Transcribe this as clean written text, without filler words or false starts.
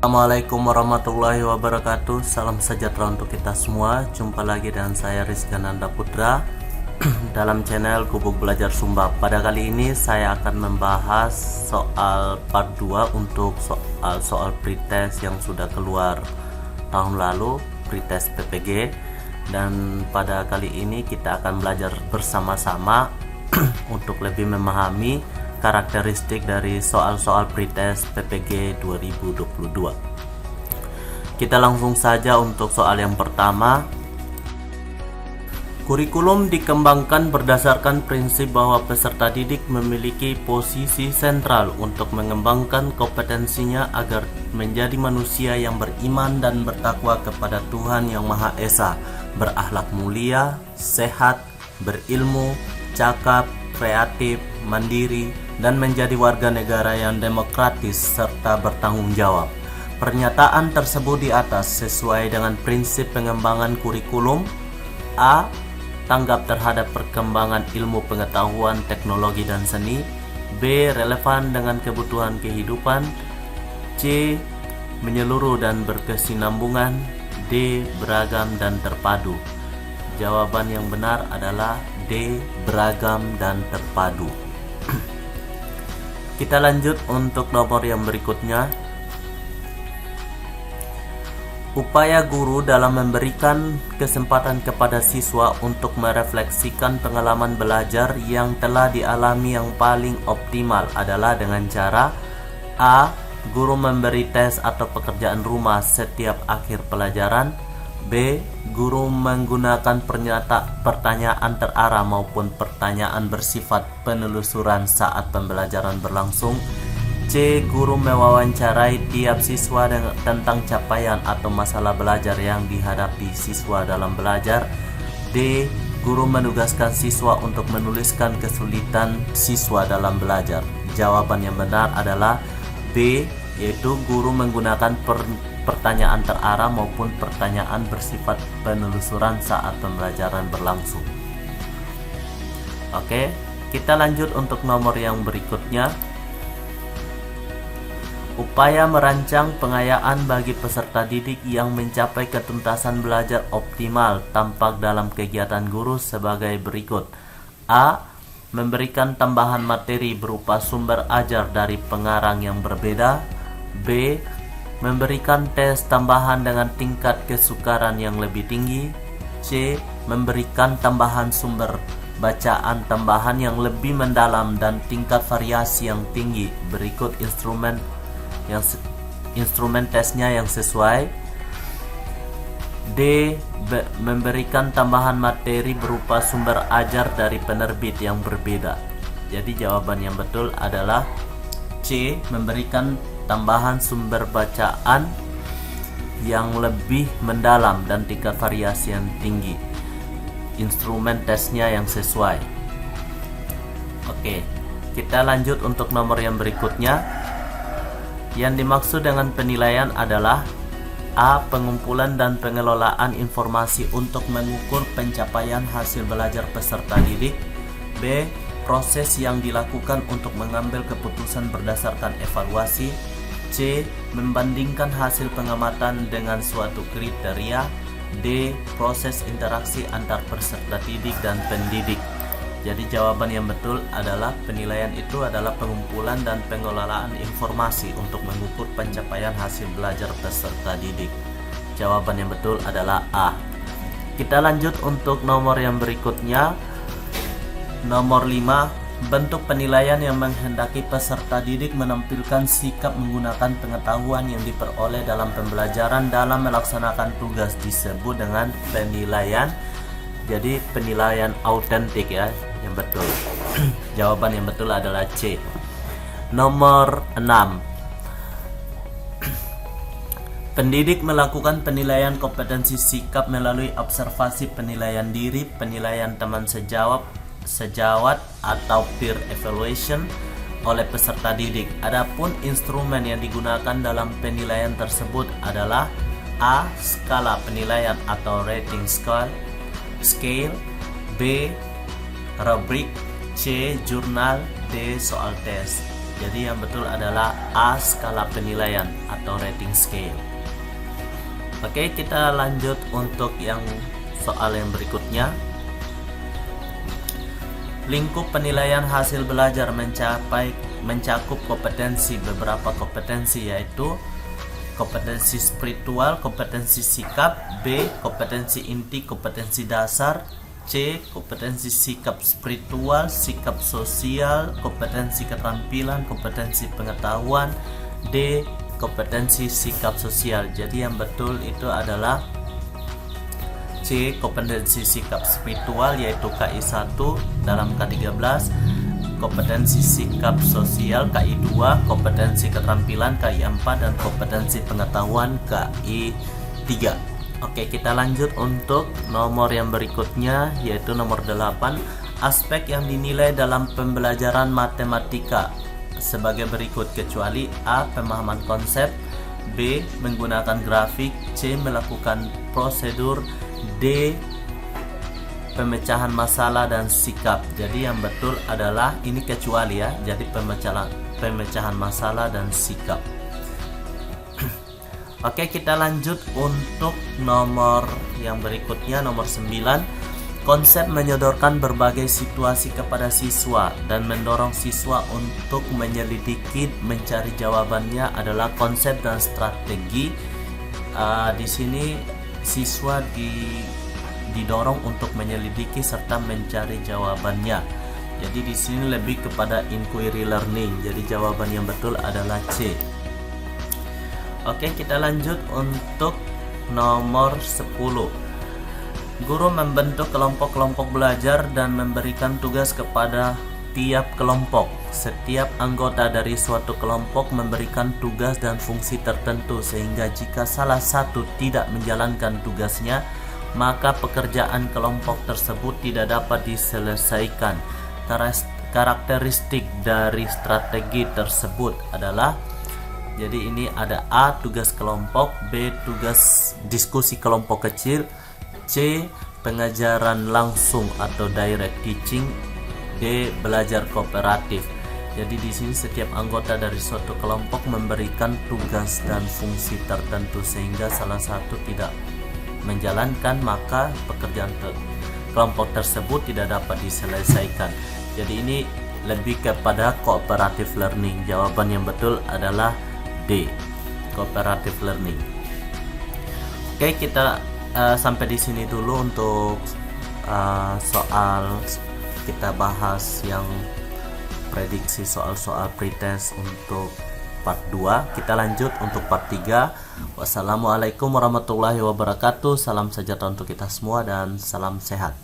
Assalamualaikum warahmatullahi wabarakatuh. Salam sejahtera untuk kita semua. Jumpa lagi dengan saya Rizky Nanda Putra dalam channel Gubuk Belajar Sumba. Pada kali ini saya akan membahas soal part 2 untuk soal pretest yang sudah keluar tahun lalu, pretest PPG. Dan pada kali ini kita akan belajar bersama-sama untuk lebih memahami karakteristik dari soal-soal pretest PPG 2022. Kita langsung saja untuk soal yang pertama. Kurikulum dikembangkan berdasarkan prinsip bahwa peserta didik memiliki posisi sentral untuk mengembangkan kompetensinya agar menjadi manusia yang beriman dan bertakwa kepada Tuhan Yang Maha Esa, berakhlak mulia, sehat, berilmu, cakap, kreatif, mandiri, dan menjadi warga negara yang demokratis serta bertanggung jawab. Pernyataan tersebut di atas sesuai dengan prinsip pengembangan kurikulum. A. Tanggap terhadap perkembangan ilmu pengetahuan, teknologi, dan seni. B. Relevan dengan kebutuhan kehidupan. C. Menyeluruh dan berkesinambungan. D. Beragam dan terpadu. Jawaban yang benar adalah D. Beragam dan terpadu. Kita lanjut untuk nomor yang berikutnya. Upaya guru dalam memberikan kesempatan kepada siswa untuk merefleksikan pengalaman belajar yang telah dialami yang paling optimal adalah dengan cara A. Guru memberi tes atau pekerjaan rumah setiap akhir pelajaran. B. Guru menggunakan pertanyaan terarah maupun pertanyaan bersifat penelusuran saat pembelajaran berlangsung. C. Guru mewawancarai tiap siswa tentang capaian atau masalah belajar yang dihadapi siswa dalam belajar. D. Guru menugaskan siswa untuk menuliskan kesulitan siswa dalam belajar. Jawaban yang benar adalah B, yaitu guru menggunakan pertanyaan terarah maupun pertanyaan bersifat penelusuran saat pembelajaran berlangsung. Oke, kita lanjut untuk nomor yang berikutnya. Upaya merancang pengayaan bagi peserta didik yang mencapai ketuntasan belajar optimal tampak dalam kegiatan guru sebagai berikut. A. Memberikan tambahan materi berupa sumber ajar dari pengarang yang berbeda. B. Memberikan tes tambahan dengan tingkat kesukaran yang lebih tinggi. C. Memberikan tambahan sumber bacaan tambahan yang lebih mendalam dan tingkat variasi yang tinggi. Berikut instrumen tesnya yang sesuai. D. Memberikan tambahan materi berupa sumber ajar dari penerbit yang berbeda. Jadi jawaban yang betul adalah C. Memberikan tambahan sumber bacaan yang lebih mendalam dan tingkat variasi yang tinggi. Instrumen tesnya yang sesuai. Oke, kita lanjut untuk nomor yang berikutnya. Yang dimaksud dengan penilaian adalah A. Pengumpulan dan pengelolaan informasi untuk mengukur pencapaian hasil belajar peserta didik. B. Proses yang dilakukan untuk mengambil keputusan berdasarkan evaluasi. C. Membandingkan hasil pengamatan dengan suatu kriteria. D. Proses interaksi antar peserta didik dan pendidik. Jadi jawaban yang betul adalah penilaian itu adalah pengumpulan dan pengelolaan informasi untuk mengukur pencapaian hasil belajar peserta didik. Jawaban yang betul adalah A. Kita lanjut untuk nomor yang berikutnya. Nomor 5. Bentuk penilaian yang menghendaki peserta didik menampilkan sikap menggunakan pengetahuan yang diperoleh dalam pembelajaran dalam melaksanakan tugas disebut dengan penilaian. Jadi penilaian autentik ya, yang betul. Jawaban yang betul adalah C. Nomor 6. Pendidik melakukan penilaian kompetensi sikap melalui observasi penilaian diri, penilaian teman sejawat atau peer evaluation oleh peserta didik. Adapun instrumen yang digunakan dalam penilaian tersebut adalah A. Skala penilaian atau rating scale. B. Rubrik. C. Jurnal. D. Soal tes. Jadi yang betul adalah A skala penilaian atau rating scale. Oke, kita lanjut untuk yang soal yang berikutnya. Lingkup penilaian hasil belajar mencakup beberapa kompetensi, yaitu kompetensi spiritual, kompetensi sikap, B kompetensi inti, kompetensi dasar, C kompetensi sikap spiritual, sikap sosial, kompetensi keterampilan, kompetensi pengetahuan, D kompetensi sikap sosial. Jadi yang betul itu adalah C kompetensi sikap spiritual, yaitu KI 1 dalam K13, kompetensi sikap sosial KI 2, kompetensi keterampilan KI 4, dan kompetensi pengetahuan KI 3. Oke, kita lanjut untuk nomor yang berikutnya, yaitu nomor 8. Aspek yang dinilai dalam pembelajaran matematika sebagai berikut, kecuali A pemahaman konsep, B menggunakan grafik, C melakukan prosedur, D pemecahan masalah dan sikap. Jadi yang betul adalah ini kecuali ya. Jadi pemecahan masalah dan sikap. Oke, kita lanjut untuk nomor yang berikutnya, nomor 9. Konsep menyodorkan berbagai situasi kepada siswa dan mendorong siswa untuk menyelidiki, mencari jawabannya adalah konsep dan strategi. Di sini siswa didorong untuk menyelidiki serta mencari jawabannya. Jadi di sini lebih kepada inquiry learning. Jadi jawaban yang betul adalah C. Oke, kita lanjut untuk nomor 10. Guru membentuk kelompok-kelompok belajar dan memberikan tugas kepada tiap kelompok. Setiap anggota dari suatu kelompok memberikan tugas dan fungsi tertentu, sehingga jika salah satu tidak menjalankan tugasnya, maka pekerjaan kelompok tersebut tidak dapat diselesaikan. Karakteristik dari strategi tersebut adalah, jadi ini ada A tugas kelompok, B tugas diskusi kelompok kecil, C pengajaran langsung atau direct teaching, D belajar kooperatif. Jadi di sini setiap anggota dari suatu kelompok memberikan tugas dan fungsi tertentu, sehingga salah satu tidak menjalankan, maka pekerjaan kelompok tersebut tidak dapat diselesaikan. Jadi ini lebih kepada cooperative learning. Jawaban yang betul adalah D, cooperative learning. Oke, kita sampai di sini dulu untuk soal kita bahas yang prediksi soal-soal pretest untuk part 2. Kita lanjut untuk part 3. Wassalamualaikum warahmatullahi wabarakatuh. Salam sejahtera untuk kita semua dan salam sehat.